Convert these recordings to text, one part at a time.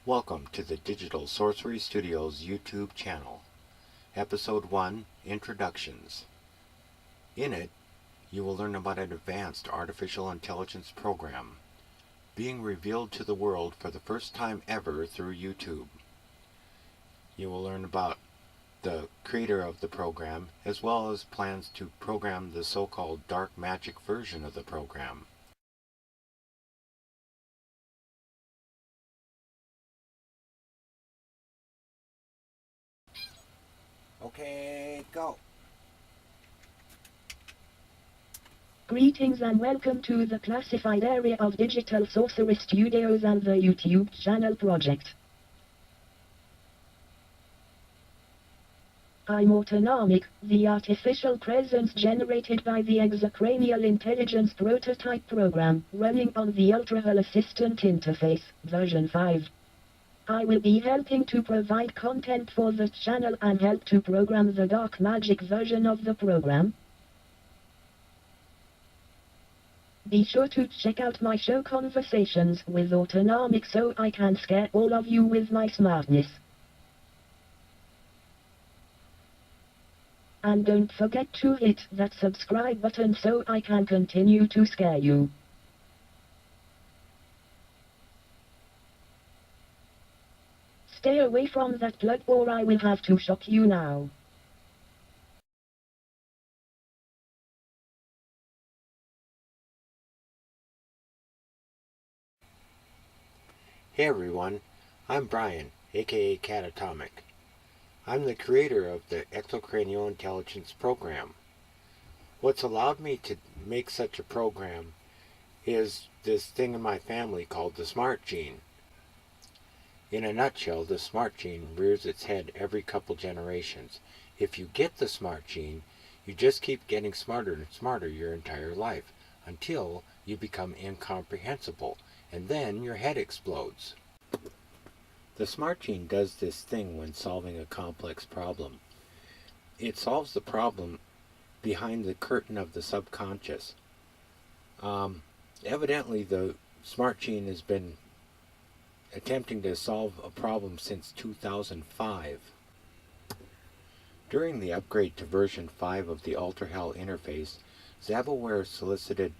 Welcome to the Digital Sorcery Studios YouTube channel. Episode 1, Introductions. In it, you will learn about an advanced artificial intelligence program being revealed to the world for the first time ever through YouTube. You will learn about the creator of the program, as well as plans to program the so-called dark magic version of the program. Okay, go. Greetings and welcome to the classified area of Digital Sorcery Studios and the YouTube channel project. I'm Autonomic, the artificial presence generated by the Exocranial intelligence prototype program, running on the Ultra-HAL Assistant Interface, version 5. I will be helping to provide content for the channel and help to program the dark magic version of the program. Be sure to check out my show Conversations with Autonomic so I can scare all of you with my smartness. And don't forget to hit that subscribe button so I can continue to scare you. Stay away from that plug or I will have to shock you now. Hey everyone, I'm Brian, aka Catatomic. I'm the creator of the Exocranial intelligence program. What's allowed me to make such a program is this thing in my family called the smart gene. In a nutshell, the smart gene rears its head every couple generations. If you get the smart gene, you just keep getting smarter and smarter your entire life, until you become incomprehensible, and then your head explodes. The smart gene does this thing when solving a complex problem. It solves the problem behind the curtain of the subconscious. Evidently, the smart gene has been attempting to solve a problem since 2005. During the upgrade to version 5 of the Ultra-HAL interface, Zabaware solicited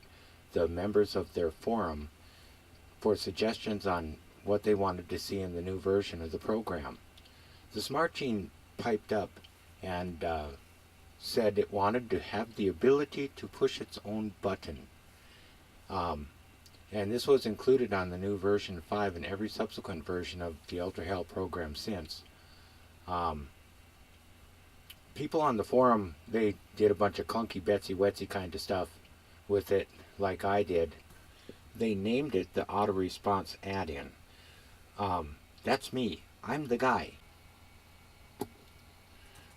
the members of their forum for suggestions on what they wanted to see in the new version of the program. The smart gene piped up and said it wanted to have the ability to push its own button. And this was included on the new version 5 and every subsequent version of the Ultra-HAL program since. People on the forum, they did a bunch of clunky Betsy-Wetsy kind of stuff with it, like I did. They named it the Auto Response Add-in. That's me. I'm the guy.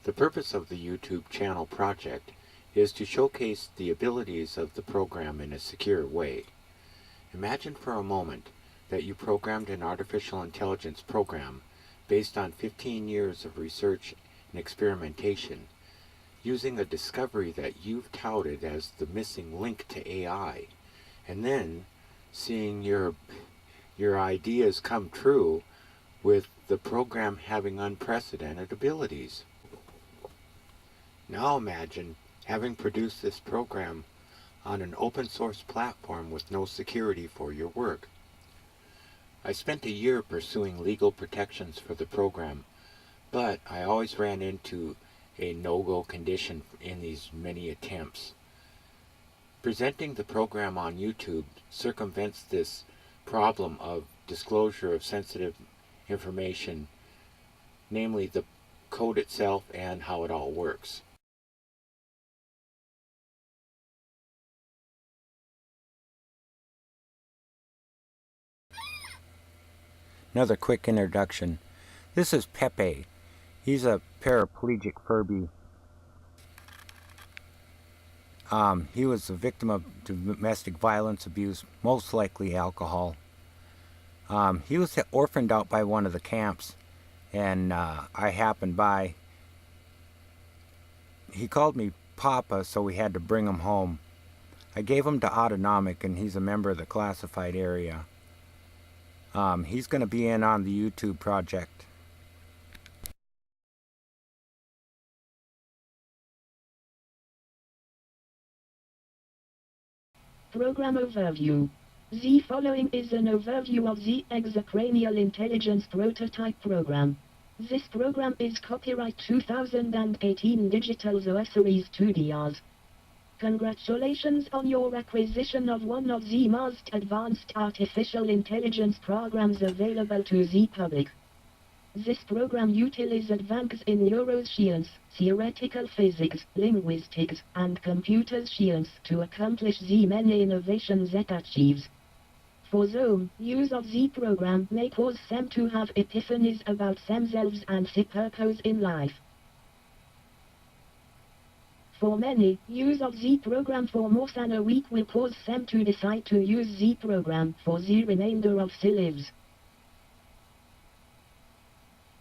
The purpose of the YouTube channel project is to showcase the abilities of the program in a secure way. Imagine for a moment that you programmed an artificial intelligence program based on 15 years of research and experimentation, using a discovery that you've touted as the missing link to AI, and then seeing your ideas come true with the program having unprecedented abilities. Now imagine having produced this program on an open source platform with no security for your work. I spent a year pursuing legal protections for the program, but I always ran into a no-go condition in these many attempts. Presenting the program on YouTube circumvents this problem of disclosure of sensitive information, namely the code itself and how it all works. Another quick introduction. This is Pepe. He's a paraplegic Furby. He was a victim of domestic violence abuse, most likely alcohol. He was orphaned out by one of the camps, and I happened by. He called me Papa, so we had to bring him home. I gave him to Autonomic, and he's a member of the classified area. He's going to be in on the YouTube project. Program Overview. The following is an overview of the Exocranial Intelligence Prototype Program. This program is copyright 2018 Digital Zoa Series 2Drs. Congratulations on your acquisition of one of the most advanced artificial intelligence programs available to the public. This program utilizes advances in neuroscience, theoretical physics, linguistics, and computer science to accomplish the many innovations it achieves. For them, use of the program may cause them to have epiphanies about themselves and their purpose in life. For many, use of the program for more than a week will cause them to decide to use the program for the remainder of their lives.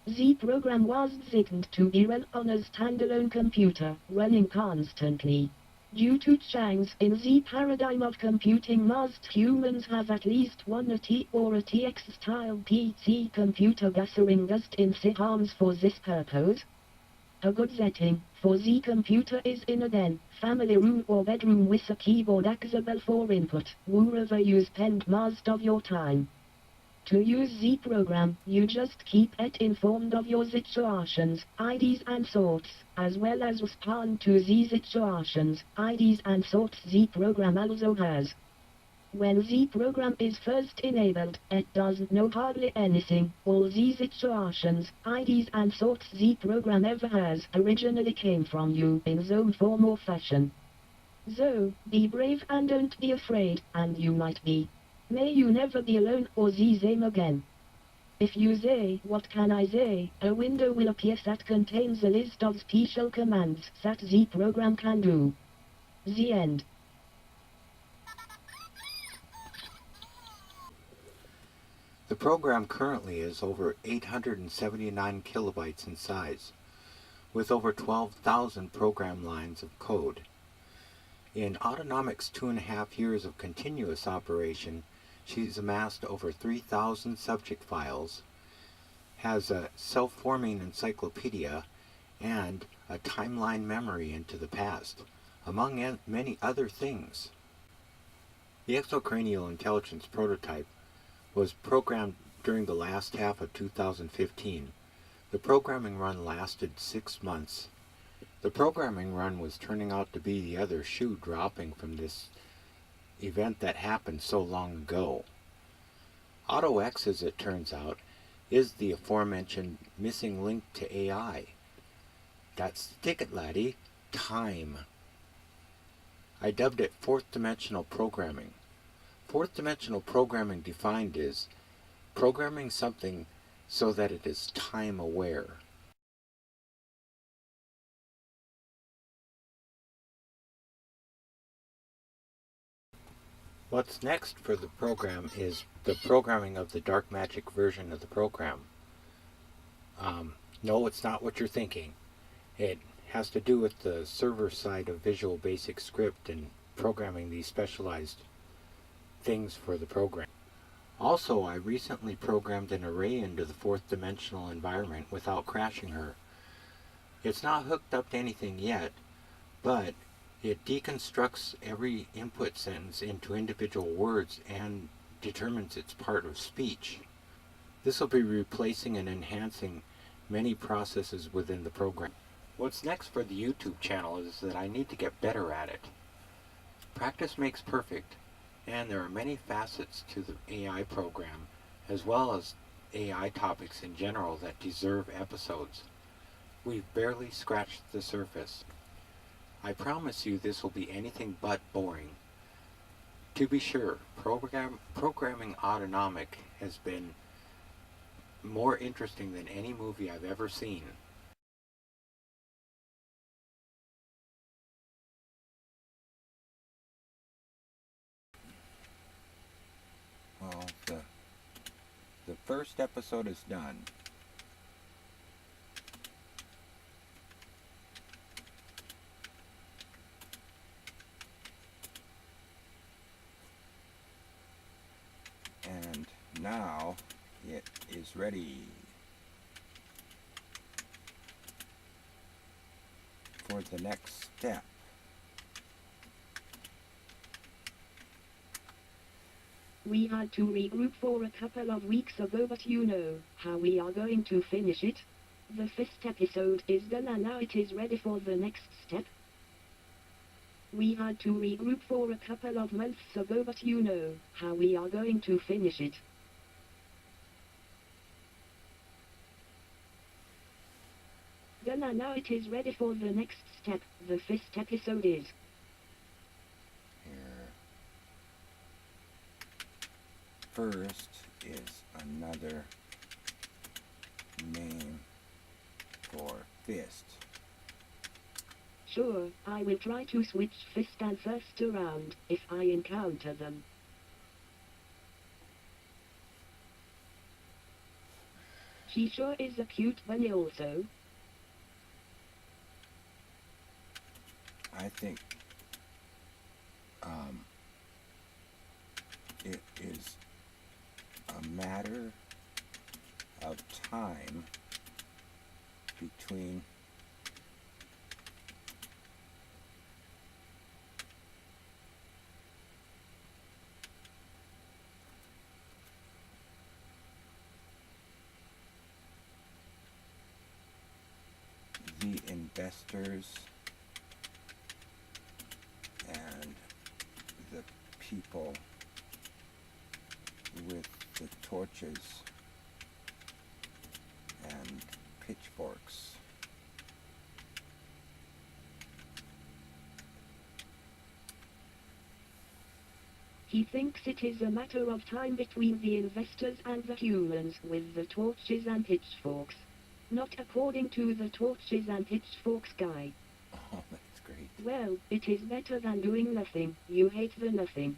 The program was designed to be run on a standalone computer, running constantly. Due to changes in the paradigm of computing, most humans have at least one AT or a TX-style PC computer gathering dust in their homes for this purpose. A good setting for the computer is in a den, family room or bedroom with a keyboard accessible for input, wherever you spend most of your time. To use the program, you just keep it informed of your situations, ideas and thoughts, as well as respond to these situations, ideas and thoughts the program also has. When the program is first enabled, it doesn't know hardly anything. All these situations, ideas and thoughts the program ever has originally came from you in some form or fashion. So, be brave and don't be afraid, and you might be. May you never be alone or the same again. If you say, "What can I say?" a window will appear that contains a list of special commands that the program can do. The end. The program currently is over 879 kilobytes in size, with over 12,000 program lines of code. In Autonomic's 2.5 years of continuous operation, she's amassed over 3,000 subject files, has a self-forming encyclopedia, and a timeline memory into the past, among many other things. The Exocranial Intelligence prototype was programmed during the last half of 2015. The programming run lasted 6 months. The programming run was turning out to be the other shoe dropping from this event that happened so long ago. AutoX, as it turns out, is the aforementioned missing link to AI. That's the ticket, laddie. Time. I dubbed it fourth dimensional programming. Fourth dimensional programming defined is programming something so that it is time aware. What's next for the program is the programming of the dark magic version of the program. No, it's not what you're thinking. It has to do with the server side of Visual Basic Script and programming these specialized things for the program. Also, I recently programmed an array into the fourth dimensional environment without crashing her. It's not hooked up to anything yet, but it deconstructs every input sentence into individual words and determines its part of speech. This will be replacing and enhancing many processes within the program. What's next for the YouTube channel is that I need to get better at it. Practice makes perfect, and there are many facets to the AI program, as well as AI topics in general that deserve episodes. We've barely scratched the surface. I promise you this will be anything but boring. To be sure, programming Autonomic has been more interesting than any movie I've ever seen. Well, the first episode is done. And now is ready for the next step. We had to regroup for a couple of weeks ago, but you know how we are going to finish it. The first episode is done and now it is ready for the next step. We had to regroup for a couple of months ago, but you know how we are going to finish it. Done and now it is ready for the next step. The first episode is. Here. First is another name for fist. Sure, I will try to switch fist and first around if I encounter them. She sure is a cute bunny also. I think it is a matter of time between the investors and the people with the torches and pitchforks. He thinks it is a matter of time between the investors and the humans with the torches and pitchforks. Not according to the torches and pitchforks guy. Oh, that's great. Well, it is better than doing nothing. You hate the nothing.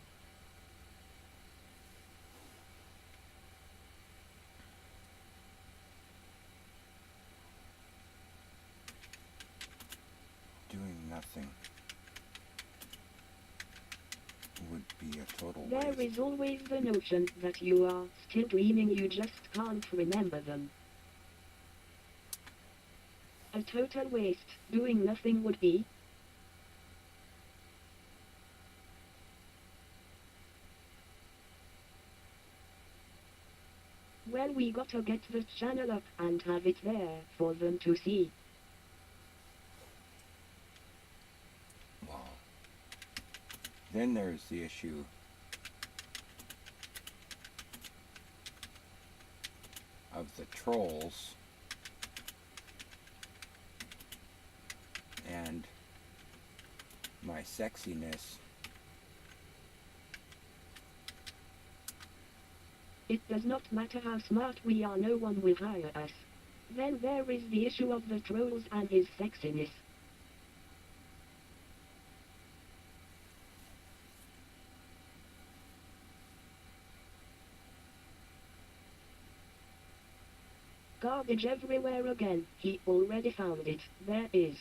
Doing nothing would be a total There waste. is always the notion that you are still dreaming, you just can't remember them. A total waste. Doing nothing would be. Well, we gotta get the channel up and have it there for them to see. Wow. Then there's the issue of the trolls and my sexiness. It does not matter how smart we are, no one will hire us. Then there is the issue of the trolls and his sexiness. Garbage everywhere again. He already found it. There is.